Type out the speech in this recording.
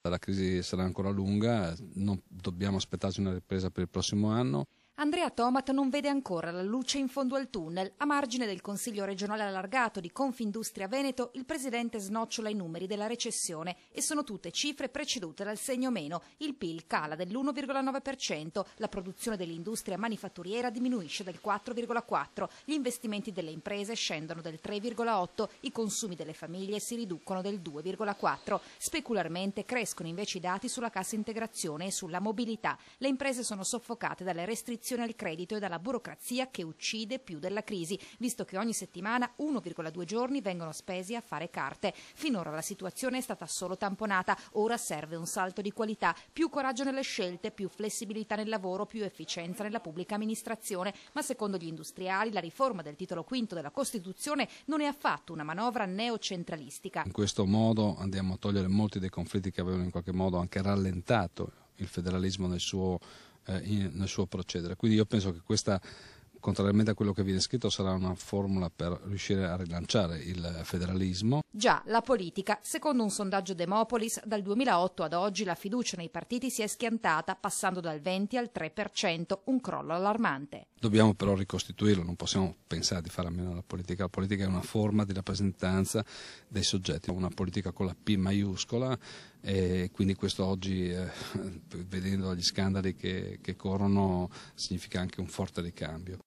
La crisi sarà ancora lunga, non dobbiamo aspettarci una ripresa per il prossimo anno. Andrea Tomat non vede ancora la luce in fondo al tunnel. A margine del Consiglio regionale allargato di Confindustria Veneto, il presidente snocciola i numeri della recessione e sono tutte cifre precedute dal segno meno. Il PIL cala dell'1,9%, la produzione dell'industria manifatturiera diminuisce del 4,4%, gli investimenti delle imprese scendono del 3,8%, i consumi delle famiglie si riducono del 2,4%. Specularmente crescono invece i dati sulla cassa integrazione e sulla mobilità. Le imprese sono soffocate dalle restrizioni al credito e dalla burocrazia che uccide più della crisi, visto che ogni settimana 1,2 giorni vengono spesi a fare carte. Finora la situazione è stata solo tamponata, ora serve un salto di qualità, più coraggio nelle scelte, più flessibilità nel lavoro, più efficienza nella pubblica amministrazione, ma secondo gli industriali la riforma del titolo quinto della Costituzione non è affatto una manovra neocentralistica. In questo modo andiamo a togliere molti dei conflitti che avevano in qualche modo anche rallentato il federalismo nel suo procedere. Quindi io penso che questa, contrariamente a quello che viene scritto, sarà una formula per riuscire a rilanciare il federalismo. Già, la politica. Secondo un sondaggio Demopolis, dal 2008 ad oggi la fiducia nei partiti si è schiantata, passando dal 20 al 3%, un crollo allarmante. Dobbiamo però ricostituirlo, non possiamo pensare di fare a meno della politica. La politica è una forma di rappresentanza dei soggetti, una politica con la P maiuscola, e quindi questo oggi, vedendo gli scandali che corrono, significa anche un forte ricambio.